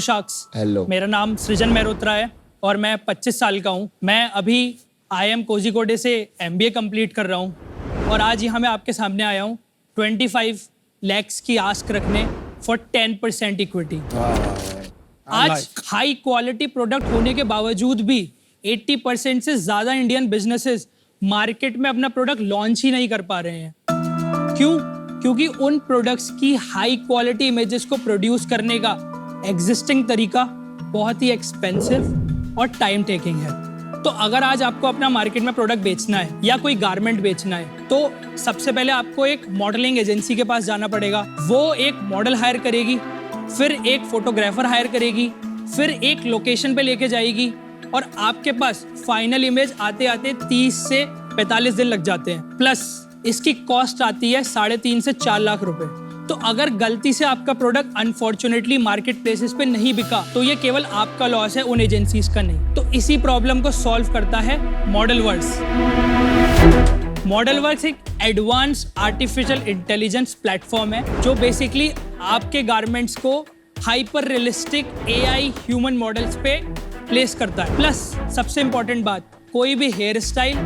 Sharks. Hello. मेरा नाम सृजन मेहरोत्रा है और मैं 25 साल का हूँ। मैं अभी IIM कोझिकोडे से MBA कंप्लीट कर रहा हूँ और आज यहाँ मैं आपके सामने आया हूँ 25 lakhs की आस्क रखने फॉर 10% इक्विटी। आज हाई क्वालिटी प्रोडक्ट होने के बावजूद भी 80% से ज़्यादा इंडियन बिजनेसेस मार्केट में अपना प्रोडक्ट लॉन्च ही नहीं कर पा रहे हैं। क्यों? क्योंकि उन प्रोडक्ट्स की हाई क्वालिटी इमेजेस को प्रोड्यूस करने का एग्जिस्टिंग तरीका बहुत ही एक्सपेंसिव और टाइम टेकिंग है। तो अगर आज आपको अपना मार्केट में प्रोडक्ट बेचना है या कोई गारमेंट बेचना है तो सबसे पहले आपको एक मॉडलिंग एजेंसी के पास जाना पड़ेगा। वो एक मॉडल हायर करेगी, फिर एक फोटोग्राफर हायर करेगी, फिर एक लोकेशन पे लेके जाएगी और आपके पास फाइनल इमेज आते आते 30 से 45 दिन लग जाते हैं। प्लस इसकी कॉस्ट आती है 3.5 से 4 लाख रुपए। तो अगर गलती से आपका प्रोडक्ट अनफॉर्चुनेटली मार्केट प्लेसेस पे नहीं बिका तो ये केवल आपका लॉस है, उन एजेंसीज का नहीं। तो इसी प्रॉब्लम को सॉल्व करता है मॉडलवर्क्स। मॉडलवर्क्स एक एडवांस आर्टिफिशियल इंटेलिजेंस प्लेटफॉर्म है जो बेसिकली आपके गारमेंट्स को hyper realistic AI human models पे प्लेस करता है। प्लस सबसे इंपॉर्टेंट बात, कोई भी हेयर स्टाइल,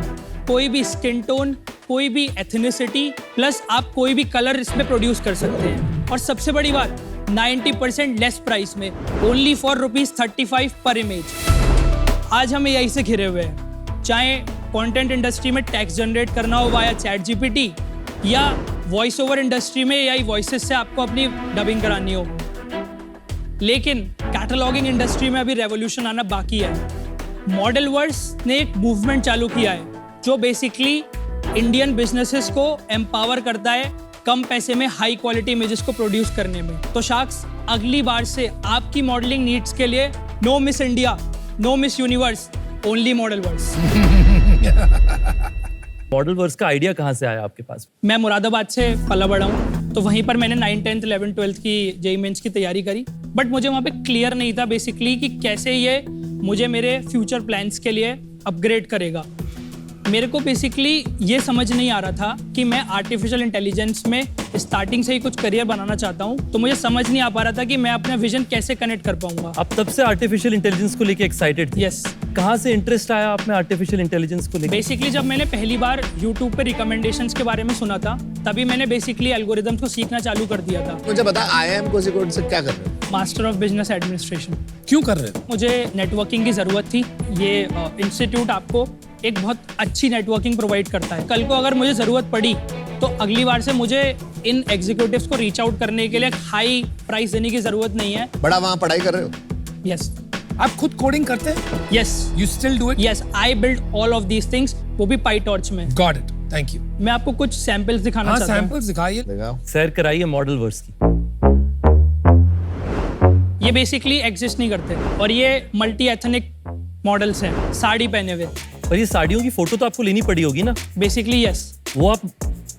कोई भी स्किन टोन, कोई भी एथनिसिटी, प्लस आप कोई भी कलर इसमें प्रोड्यूस कर सकते हैं। और सबसे बड़ी बात, 90% लेस प्राइस में, ओनली फॉर ₹35 पर इमेज। आज हम AI से घिरे हुए हैं, चाहे कंटेंट इंडस्ट्री में टेक्स्ट जनरेट करना हो वाया ChatGPT या वॉइस ओवर इंडस्ट्री में AI वॉइसेस से आपको अपनी डबिंग करानी हो। लेकिन कैटलॉगिंग इंडस्ट्री में अभी रेवोल्यूशन आना बाकी है। मॉडलवर्क्स ने एक मूवमेंट चालू किया है जो बेसिकली इंडियन बिजनेसेस को एम्पावर करता है कम पैसे में हाई क्वालिटी इमेजेस को प्रोड्यूस करने में। तो शार्क्स, अगली बार से आपकी मॉडलिंग नीड्स के लिए no Miss India, no Miss Universe, only Modelworks. Modelworks का आइडिया कहाँ से आया आपके पास? मैं मुरादाबाद से पला बड़ा हूँ, तो वहीं पर मैंने 9th 10th 11th 12th की JEE मेंस की तैयारी करी। बट मुझे वहाँ पे क्लियर नहीं था बेसिकली कि कैसे ये मुझे मेरे फ्यूचर प्लान्स के लिए अपग्रेड करेगा। मेरे को बेसिकली ये समझ नहीं आ रहा था कि मैं आर्टिफिशियल इंटेलिजेंस में स्टार्टिंग से ही कुछ करियर बनाना चाहता हूँ, तो मुझे समझ नहीं आ पा रहा था कि मैं अपना विजन कैसे कनेक्ट कर पाऊंगा। आप तब से आर्टिफिशियल इंटेलिजेंस को लेके एक्साइटेड थे? यस। कहाँ से इंटरेस्ट आया आप में आर्टिफिशियल इंटेलिजेंस को लेके? बेसिकली जब मैंने पहली बार YouTube पे रिकमेंडेशंस के बारे में सुना था, तभी मैंने बेसिकली एल्गोरिदम्स को सीखना चालू कर दिया था। मुझे बता, IIM कोझिकोड से क्या कर रहे हो? Master of business administration. क्यों कर रहे हो? मुझे नेटवर्किंग की ज़रूरत थी। ये इंस्टीट्यूट आपको एक बहुत अच्छी नेटवर्किंग प्रोवाइड करता है। कल को अगर मुझे ज़रूरत पड़ी तो अगली बार से मुझे इन एग्जीक्यूटिव्स को रीच आउट करने के लिए हाई प्राइस देने की ज़रूरत नहीं है। बड़ा वहाँ पढ़ाई कर रहे हो? यस। आप खुद कोडिंग करते हैं? Yes. You still do it? Yes, I build all of these things, वो भी PyTorch में। Got it, thank you. मैं आपको कुछ सैंपल्स दिखाना हाँ, चाहता हूँ। सैंपल्स दिखाइए। दिखाओ। सैर कराइए मॉडलवर्क्स की। ये बेसिकली एग्जिस्ट नहीं करते और ये मल्टी एथनिक मॉडल्स हैं, साड़ी पहने हुए। पर ये साड़ियों की फोटो तो आपको लेनी पड़ी होगी ना? Basically yes. वो आप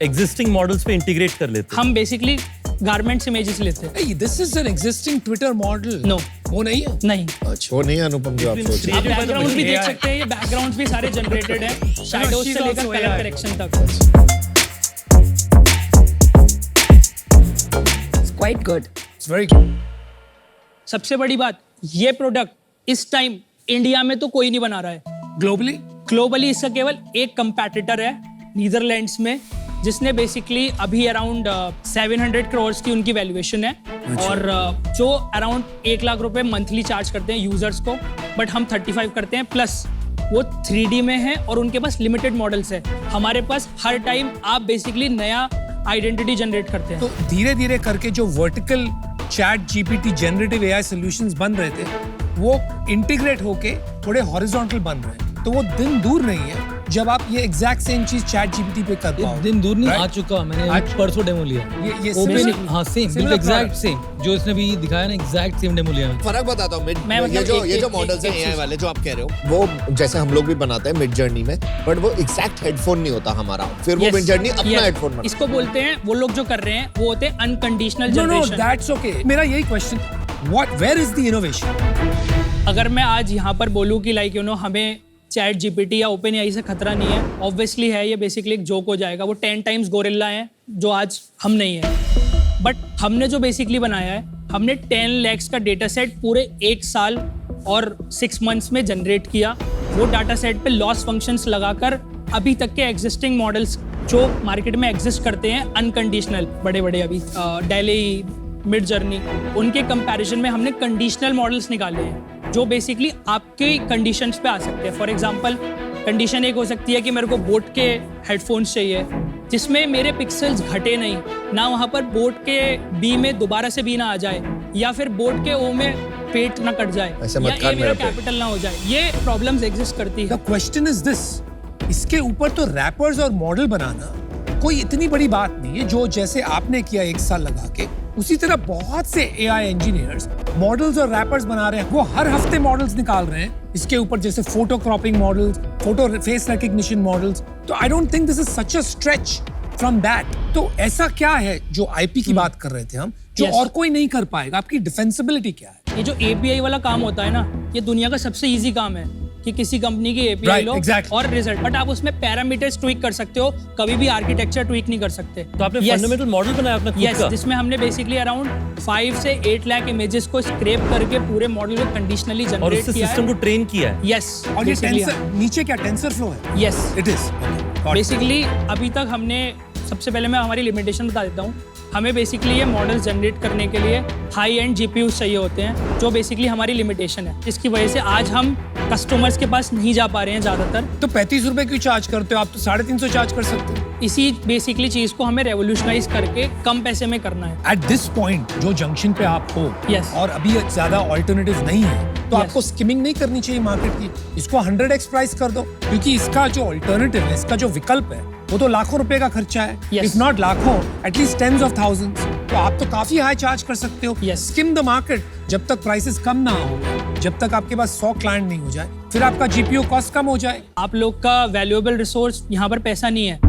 एग्जिस्टिंग मॉडल्स पे इंटीग्रेट कर लेते हैं? हम बेसिकली गारमेंट्स इमेजेस लेते हैं। Hey, this is an existing Twitter model. No. वो नहीं है? नहीं। अच्छा, वो नहीं है अनुपम जो आप सोच रहे आप Created by the बैकग्राउंड भी देख AI. सकते हैं, ये बैकग्राउंड्स भी सारे जनरेटेड हैं, शैडोज she's से लेकर also कलर AI. करेक्शन तक। It's quite good. It's very good. सबसे बड़ी बात, ये प्रोडक्ट इस टाइम इंडिया में तो कोई नहीं बना रहा है। Globally? ग्लोबली इसका केवल एक कंपैटिटर है नीदरलैंड्स में, जिसने बेसिकली अभी अराउंड 700 करोड़ की उनकी वैल्यूएशन है और जो अराउंड 1 लाख रुपए मंथली चार्ज करते हैं यूजर्स को, बट हम 35 करते हैं। प्लस वो 3D में है और उनके पास लिमिटेड मॉडल्स है। हमारे पास हर टाइम आप बेसिकली नया आइडेंटिटी जनरेट करते हैं। तो धीरे धीरे करके जो vertical ChatGPT generative AI solutions बन रहे थे वो इंटीग्रेट होके थोड़े हॉरिजॉन्टल बन रहे हैं। तो वो दिन दूर नहीं है जब आप ये एग्जैक्ट सेम चीज ChatGPT पे कर पाओ। दिन दूर नहीं, Right? आ चुका। मैंने आज- परसों डेमो लिया। ये ओपन, similar- हाँ सेम, similar बिल्कुल एग्जैक्ट product. सेम जो इसने भी दिखाया ना, एग्जैक्ट सेम डेमो लिया मैंने। फर्क बताता हूँ। मैं मतलब ये जो एक- मॉडल्स हैं एक AI चीज- वाले जो आप कह रहे हो, वो जैसे हम लोग भी बनाते हैं मिड जर्नी में, बट वो एग्जैक्ट हेडफोन नहीं होता हमारा। फिर वो Yes, मिड जर्नी अपना yes. हेडफोन बनाता इसको बोलते हैं, वो लोग जो कर रहे हैं वो होते हैं unconditional No, no, generation. that's okay. मेरा यही question, where is the innovation? अगर मैं आज यहाँ पर बोलूँ कि लाइक हमें ChatGPT या OpenAI से खतरा नहीं है, ऑब्वियसली है, ये बेसिकली एक जोक हो जाएगा। वो 10 टाइम्स गोरिल्ला हैं जो आज हम नहीं है। बट हमने जो बेसिकली बनाया है, हमने 10 lakhs का डेटा सेट पूरे 1 साल और 6 months में जनरेट किया। वो डाटा सेट पे लॉस फंक्शंस लगाकर अभी तक के एग्जिस्टिंग मॉडल्स जो मार्केट में एग्जिस्ट करते हैं अनकंडीशनल, बड़े बड़े अभी डेली, मिड जर्नी, उनके कंपैरिजन में हमने कंडीशनल मॉडल्स निकाले हैं जो बेसिकली आपके कंडीशंस पे आ सकते हैं। फॉर एग्जांपल कंडीशन एक हो सकती है कि मेरे को बोट के हेडफोन्स चाहिए जिसमें मेरे पिक्सल्स घटे नहीं, ना वहाँ पर बोट के बी में दोबारा से बी ना आ जाए, या फिर बोट के ओ में पेट ना कट जाए, ऐसे मत या कर ए मेरा मेरे पे। कैपिटल ना हो जाए। ये प्रॉब्लम्स एग्जिस्ट करती है। द क्वेश्चन इज दिस, इसके ऊपर तो रैपर्स और मॉडल बनाना कोई इतनी बड़ी बात नहीं है जो जैसे आपने किया 1 साल लगा के, उसी तरह बहुत से एआई इंजीनियर्स मॉडल्स और रैपर्स बना रहे हैं। वो हर हफ्ते मॉडल्स निकाल रहे हैं इसके ऊपर, जैसे photo cropping models, photo face recognition models. तो I don't think this is such a stretch from that. तो ऐसा क्या है जो आईपी की बात कर रहे थे हम, जो Yes. और कोई नहीं कर पाएगा? आपकी डिफेंसिबिलिटी क्या है? ये जो एपीआई वाला काम होता है ना, ये दुनिया का सबसे इजी काम है कि किसी कंपनी की एपीआई Right, लो exactly. और रिजल्ट, बट आप उसमें पैरामीटर्स ट्वीक कर सकते हो, कभी भी आर्किटेक्चर ट्वीक नहीं कर सकते। तो आपने फंडामेंटल मॉडल बनाया अपना खुद यस, का? जिसमें हमने बेसिकली अराउंड 5 से 8 लाख इमेजेस को स्क्रैप करके पूरे मॉडल को कंडीशनली और जनरेट उससे किया सिस्टम है। को ट्रेन किया है। यस, और ये टेंसर नीचे क्या टेंसर फ्लो है? यस, इट इज बेसिकली अभी तक हमने, सबसे पहले मैं हमारी लिमिटेशन बता देता हूँ। हमें बेसिकली ये मॉडल्स जनरेट करने के लिए हाई एंड जीपीयूज चाहिए होते हैं, जो बेसिकली हमारी लिमिटेशन है। इसकी वजह से आज हम कस्टमर्स के पास नहीं जा पा रहे हैं ज़्यादातर। तो 35 रुपए क्यों चार्ज करते हो? आप तो 350 चार्ज कर सकते हो। इसी बेसिकली चीज़ को हमें रेवोल्यूशनाइज करके कम पैसे में करना है। एट दिस पॉइंट जो जंक्शन पे आप हो, Yes. और अभी ज्यादा ऑल्टरनेटिव नहीं है, तो Yes. आपको स्किमिंग नहीं करनी चाहिए मार्केट की। इसको 100x प्राइस कर दो, क्योंकि इसका जो ऑल्टरनेटिव है, इसका जो विकल्प है, वो तो लाखों रुपए का खर्चा है। Yes. इफ नॉट लाखों, एटलीस्ट टेंस ऑफ थाउजेंड्स। तो आप तो काफी हाई चार्ज कर सकते हो। Yes. स्किम द मार्केट, जब तक प्राइसेस कम ना हो, जब तक आपके पास 100 क्लाइंट नहीं हो जाए, फिर आपका जीपीयू कॉस्ट कम हो जाए। आप लोग का वैल्यूएबल रिसोर्स यहाँ पर पैसा नहीं है।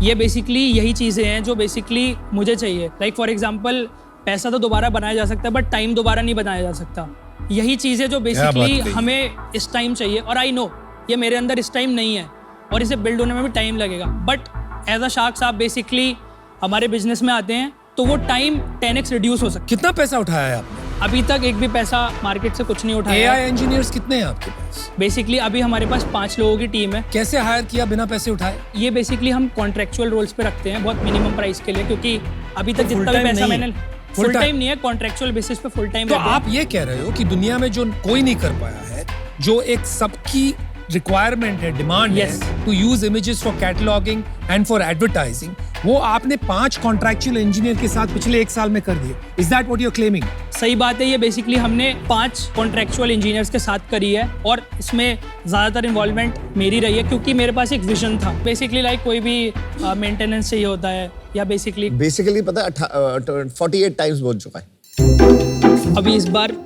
ये बेसिकली यही चीज़ें हैं जो बेसिकली मुझे चाहिए। लाइक फॉर एग्जांपल, पैसा तो दोबारा बनाया जा सकता है, बट टाइम दोबारा नहीं बनाया जा सकता। यही चीज़ें जो बेसिकली कही। हमें इस टाइम चाहिए, और आई नो ये मेरे अंदर इस टाइम नहीं है और इसे बिल्ड होने में भी टाइम लगेगा। बट एज अ शार्क्स आप बेसिकली हमारे बिजनेस में आते हैं तो वो टाइम 10x रिड्यूस हो सकता कितना पैसा उठाया है आपने? है। अभी तक एक भी पैसा मार्केट से कुछ नहीं उठाया एआई इंजीनियर्स कितने हैं आपके पास? बेसिकली अभी हमारे पास 5 लोगों की टीम है। कैसे हायर किया बिना पैसे उठाए? ये बेसिकली हम कॉन्ट्रेक्चुअल रोल्स पे रखते हैं, बहुत मिनिमम प्राइस के लिए, क्योंकि अभी तक full जितना भी time पैसा नहीं मैंने Full फुल time? टाइम नहीं है, कॉन्ट्रेक्चुअल बेसिस पे फुल टाइम। तो आप ये कह रहे हो कि दुनिया में जो कोई नहीं कर पाया है, जो एक सबकी रिक्वायरमेंट है, डिमांड Yes. है to use images for cataloguing and for advertising, वो आपने 5 कॉन्ट्रैक्चुअल इंजीनियर के साथ पिछले 1 साल में कर दिए। Is that what you are claiming? सही बात है। ये बेसिकली हमने 5 कॉन्ट्रेक्चुअल इंजीनियर्स के साथ करी है, और इसमें ज़्यादातर इन्वॉल्वमेंट मेरी रही है, क्योंकि मेरे पास एक विजन था। बेसिकली लाइक कोई भी मेंटेनेंस चाहिए होता है, या बेसिकली पता है 48 टाइम्स बोल चुका है। अभी इस बार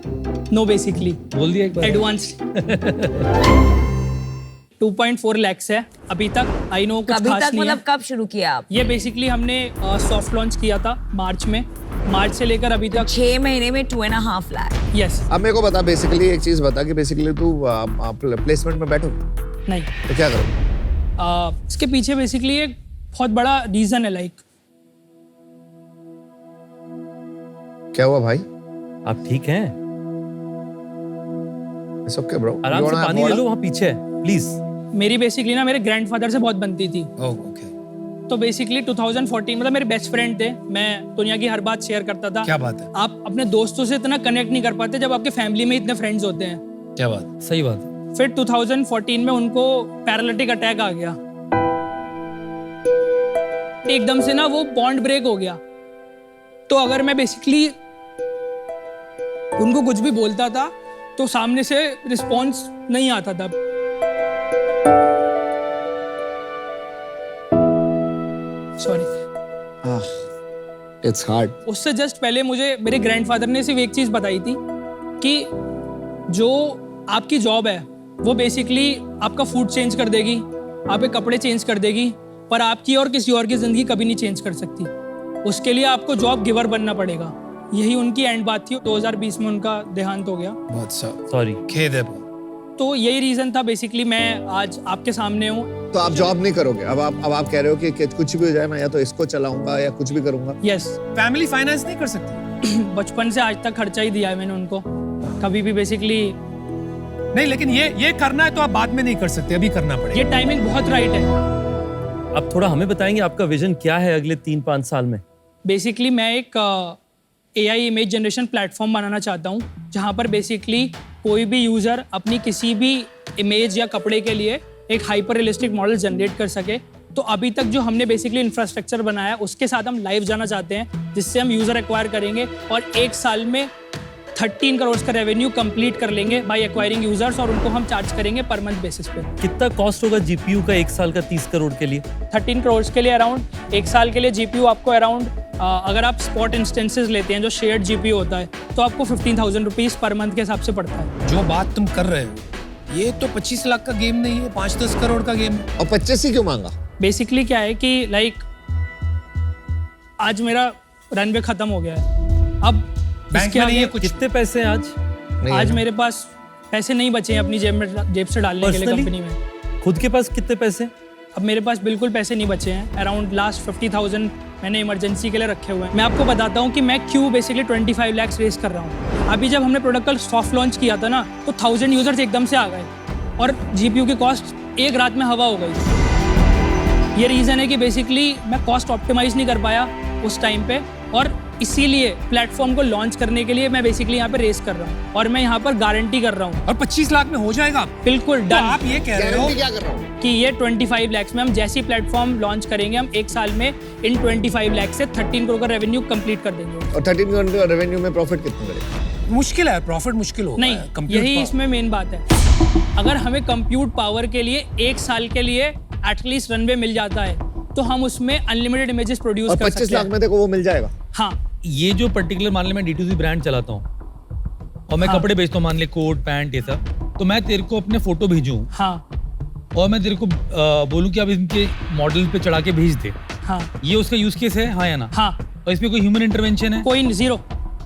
नो, बेसिकली बोल दिया एक बार। एडवांस 2.4 lakhs है अभी तक। आई नो कुछ कभी खास तक नहीं है। मतलब कब शुरू किया आप? ये बेसिकली हमने सॉफ्ट लॉन्च किया था मार्च में। मार्च से लेकर अभी तक 6 महीने में 2.5 लाख। यस। अब मेरे को बता, बेसिकली एक चीज बता कि बेसिकली तू प्लेसमेंट में बैठो नहीं, तो क्या करो? इसके पीछे बेसिकली एक बहुत बड़ा रीजन है। लाइक क्या हुआ भाई? आप ठीक हैं? It's okay bro. आराम से पानी ले लो, वहाँ पीछे है, प्लीज। मेरी बेसिकली ना मेरे ग्रैंडफादर से बहुत बनती थी। ओके, तो बेसिकली 2014, मतलब मेरे बेस्ट फ्रेंड थे। मैं दुनिया की हर बात शेयर करता था। क्या बात है? आप अपने दोस्तों से इतना कनेक्ट नहीं कर पाते जब आपके फैमिली में इतने फ्रेंड्स होते हैं। क्या बात? सही बात है। फिर 2014 में उनको पैरालिटिक अटैक आ गया। एकदम से ना वो बॉन्ड ब्रेक हो गया। तो अगर मैं बेसिकली उनको कुछ भी बोलता था तो सामने से रिस्पॉन्स नहीं आता था। सॉरी। It's hard. उससे जस्ट पहले मुझे मेरे ग्रैंडफादर ने सिर्फ एक चीज बताई थी कि जो आपकी जॉब है वो बेसिकली आपका फूड चेंज कर देगी, आपके कपड़े चेंज कर देगी, पर आपकी और किसी और की जिंदगी कभी नहीं चेंज कर सकती। उसके लिए आपको जॉब गिवर बनना पड़ेगा। यही उनकी एंड बात थी। 2020 में उनका देहांत हो गया। बहुत सॉरी। खेद है। तो यही रीजन था बेसिकली मैं आज आपके सामने हूँ। तो आप जॉब नहीं करोगे अब आप कह रहे हो कि कुछ भी हो जाए, मैं या तो इसको चलाऊंगा या कुछ भी करूंगा। यस। फैमिली फाइनेंस नहीं कर सकती? बचपन से आज तक खर्चा ही दिया है मैंने उनको, कभी भी बेसिकली। नहीं, लेकिन ये करना है तो आप बाद में नहीं कर सकते, अभी करना पड़ेगा। ये टाइमिंग बहुत राइट है। आप थोड़ा हमें बताएंगे आपका विजन क्या है अगले 3-5 साल में? बेसिकली मैं एक AI इमेज जनरेशन प्लेटफॉर्म बनाना चाहता हूँ, जहाँ पर बेसिकली कोई भी यूज़र अपनी किसी भी इमेज या कपड़े के लिए एक हाइपर रियलिस्टिक मॉडल जनरेट कर सके। तो अभी तक जो हमने बेसिकली इंफ्रास्ट्रक्चर बनाया है उसके साथ हम लाइव जाना चाहते हैं, जिससे हम यूज़र एक्वायर करेंगे और 1 साल में 13 करोड़ का रेवेन्यू कंप्लीट कर लेंगे बाय एक्वायरिंग यूजर्स, और उनको हम चार्ज करेंगे पर मंथ बेसिस पे। कितना कॉस्ट होगा जीपीयू का 1 साल का 30 करोड़ के लिए? 13 करोड़ के लिए अराउंड 1 साल के लिए जीपीयू आपको अराउंड, अगर आप स्पॉट इंस्टेंसेस लेते हैं जो शेयर्ड जीपीयू होता है, तो आपको 15,000 रुपीज़ पर मंथ के हिसाब से पड़ता है। जो बात तुम कर रहे हो ये तो 25 लाख का गेम नहीं है, 5-10 करोड़ का गेम है। और 25 ही क्यों मांगा? बेसिकली क्या है कि लाइक आज मेरा रनवे खत्म हो गया है, अब बैंक में नहीं है कुछ। कितने पैसे हैं आज? आज मेरे पास पैसे नहीं बचे हैं अपनी जेब से डालने के लिए Personally? कंपनी में। खुद के पास कितने पैसे? अब मेरे पास बिल्कुल पैसे नहीं बचे हैं, अराउंड लास्ट 50,000 मैंने इमरजेंसी के लिए रखे हुए हैं। मैं आपको बताता हूँ कि मैं क्यों बेसिकली 25 लाख रेस कर रहा हूँ। अभी जब हमने प्रोडक्ट का सॉफ्ट लॉन्च किया था ना, तो 1000 यूजर्स एकदम से आ गए और जीपीयू की कॉस्ट एक रात में हवा हो गई। ये रीज़न है कि बेसिकली मैं कॉस्ट ऑप्टिमाइज नहीं कर पाया उस टाइम पे, और इसीलिए प्लेटफॉर्म को लॉन्च करने के लिए मैं बेसिकली यहाँ पे रेस कर रहा हूँ, और मैं यहाँ पर गारंटी कर रहा हूँ। और 25 लाख में हो जाएगा? बिल्कुल तो डन। आप ये कह रहे हो गारंटी क्या कर रहा हूँ कि ये 25 लाख में हम जैसी प्लेटफॉर्म लॉन्च करेंगे, हम 1 साल में इन 25 लाख से 13 करोड़ का रेवेन्यू कंप्लीट कर देंगे। और 13 करोड़ का रेवेन्यू में प्रॉफिट कितना करेगा? मुश्किल है, प्रॉफिट मुश्किल होगा। नहीं, Compute यही power। इसमें मेन बात है। अगर हमें कंप्यूट पावर के लिए 1 साल के लिए एटलीस्ट रनवे मिल जाता है, तो हम उसमें अनलिमिटेड इमेजेस प्रोड्यूस और कर 25 सकते लाख हैं। में देखो वो मिल जाएगा। हाँ, ये जो पर्टिकुलर मान ले मैं D2C ब्रांड चलाता हूँ और मैं हाँ। कपड़े बेचता हूँ, मान ले कोट पैंट ये सब, तो मैं तेरे को अपने फोटो भेजूँ हाँ, और मैं तेरे को बोलूँ कि आप इनके मॉडल पे चढ़ा के भेज दे, हाँ, ये उसका यूज केस है, हाँ या ना? हाँ। और इसमें कोई ह्यूमन इंटरवेंशन है? कोई जीरो,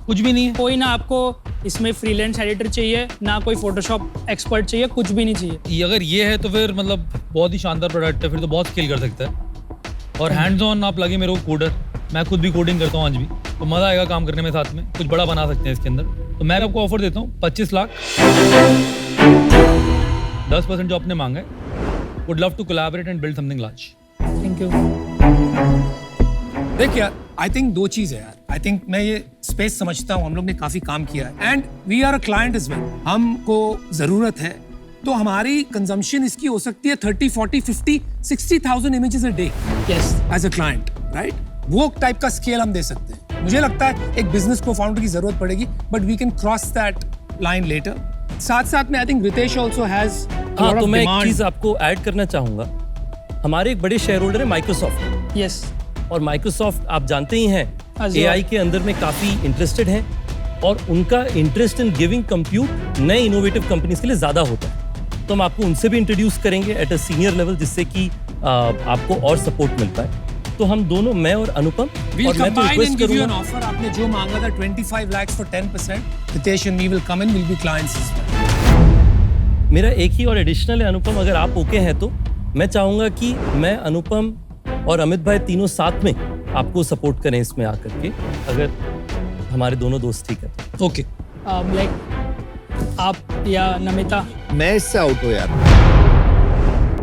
कुछ भी नहीं है। कोई ना आपको इसमें फ्रीलांस एडिटर चाहिए, ना कोई फोटोशॉप एक्सपर्ट चाहिए, कुछ भी नहीं चाहिए। ये अगर ये है तो फिर मतलब बहुत ही शानदार प्रोडक्ट है, फिर तो बहुत स्केल कर सकता है। और हैंड्स ऑन आप लगे मेरे को कोडर, मैं खुद भी कोडिंग करता हूँ आज भी, तो मजा आएगा काम करने में, साथ में कुछ बड़ा बना सकते हैं इसके अंदर। तो मैं आपको ऑफर देता हूँ 25 लाख, 10% जो आपने मांगा है। Would love to collaborate and build something large. Thank you. देख यार, आई थिंक 2 चीज है यार। आई थिंक मैं ये स्पेस समझता हूँ, हम लोग ने काफी काम किया है and we are a client as well. हमको जरूरत है तो हमारी कंजम्पशन इसकी हो सकती है 30, 40, 50, 60,000 images a day yes, as a client, right? वो टाइप का स्केल हम दे सकते हैं। मुझे लगता है एक बिजनेस को फाउंडर की जरूरत पड़ेगी, but we can cross that line later. साथ साथ में I think Ritesh also has हाँ, तो मैं एक चीज आपको ऐड करना चाहूंगा। हमारे एक बड़े शेयर होल्डर है माइक्रोसॉफ्ट, यस, और माइक्रोसॉफ्ट आप जानते ही हैं Azure। AI के अंदर में काफी इंटरेस्टेड है, और उनका इंटरेस्ट इन गिविंग कंप्यूट नए इनोवेटिव कंपनीज के लिए ज्यादा होता है। तो हम आपको उनसे भी इंट्रोड्यूस करेंगे एट अ सीनियर लेवल, जिससे कि आपको और सपोर्ट मिल पाए। तो हम दोनों, मैं और अनुपम, We'll और मैं तो combine request and give you an करूंगा, offer. आपने जो मांगा था 25 lakhs for 10%, Ritesh and me will come in, we'll be clients as well. मेरा एक ही और एडिशनल है अनुपम, अगर आप ओके हैं तो मैं चाहूंगा कि मैं, अनुपम और अमित भाई तीनों साथ में आपको सपोर्ट करें इसमें आकर के, अगर हमारे दोनों दोस्त ठीक है तो। ओके, लाइक आप या नमिता। मैं इससे आउट हूँ यार,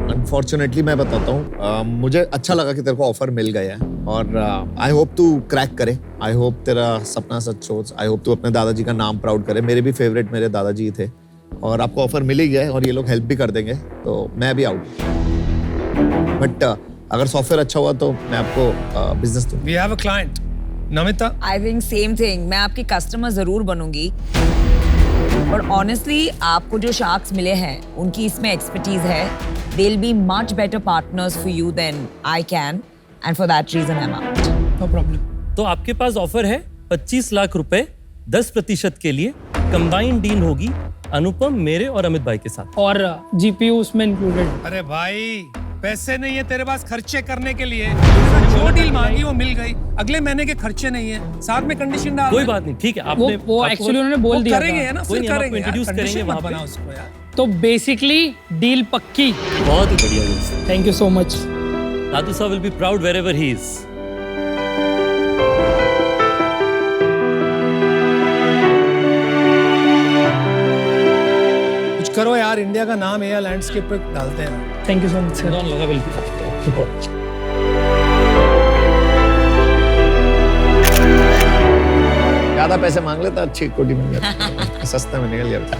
अनफॉर्चुनेटली। मैं बताता हूँ, मुझे अच्छा लगा कि तेरे को ऑफर मिल गया है, और आई होप तू क्रैक करे। आई होप तेरा सपना सच हो। आई होप तू अपने दादाजी का नाम प्राउड करे। मेरे भी फेवरेट मेरे दादाजी थे, और आपको ऑफर मिल ही गया है, और ये लोग हेल्प भी कर देंगे, तो मैं भी आउट। बट अगर सॉफ्टवेयर अच्छा हुआ तो मैं आपको बिजनेस दूँ। We have a client. Namita, I think same thing, मैं आपकी कस्टमर जरूर बनूंगी, पर ऑनेस्टली आपको जो शार्क्स मिले हैं उनकी इसमें एक्सपर्टीज है। They will be much better partners for you than I can, and for that reason I am out. No problem. तो आपके पास ऑफर है 25 लाख रुपए 10% के लिए। कंबाइंड डील होगी अनुपम, मेरे और अमित भाई के साथ, और जीपीयू उसमें इंक्लूडेड। अरे भाई पैसे नहीं है तेरे पास खर्चे करने के लिए, जो डील मांगी वो मिल गई, अगले महीने के खर्चे नहीं है, साथ में कंडीशन डाल कोई रहे। बात नहीं, ठीक है। वो आपने वो आपको- एक्चुअली उन्होंने वो बोल दिया करेंगे था। ना, कोई फिर नहीं, हम आपको करेंगे यार, introduce condition करेंगे मत वहाँ बनाओ पे। उसको यार। तो बेसिकली डील पक्की। बहुत ही बढ़िया दोस्त। Thank you so much. दादू साहब will be proud wherever he is. करो यार, इंडिया का नाम एआई लैंडस्केप पे डालते हैं। Thank you so much sir. लगा बिल्कुल। ज्यादा पैसे मांग लेता अच्छी कोटी मिल जाती सस्ते में निकल जाता।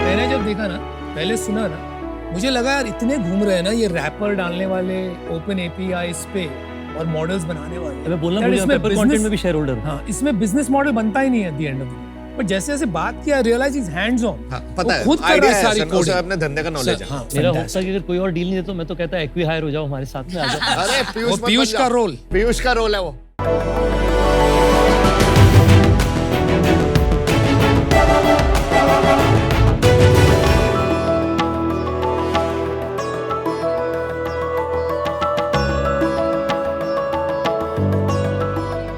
मैंने जब देखा ना, पहले सुना ना, मुझे लगा यार इतने घूम रहे हैं ना ये रैपर डालने वाले ओपन एपीआई इस पे और मॉडल्स बनाने वाले। मैं बोलना यार भूल गया, इसमें पेपर business- कंटेंट में भी शेयर होल्डर हूं। हाँ, इसमें बिजनेस मॉडल बनता ही नहीं है at the end of the day. But जैसे जैसे बात किया, रियलाइज इज हैंड्स ऑन। हाँ, पता है, खुद कर idea रहा है है, सारी सर, उसे कोडिंग। अपने धंधे का knowledge है। हाँ, मेरा fantastic। होता है कि अगर कोई और डील नहीं देता मैं तो कहता एक्वी हायर हो जाओ हमारे साथ में आ जाओ। अरे वो मत पीयूष बन का जाओ। रोल। पीयूष का रोल है वो।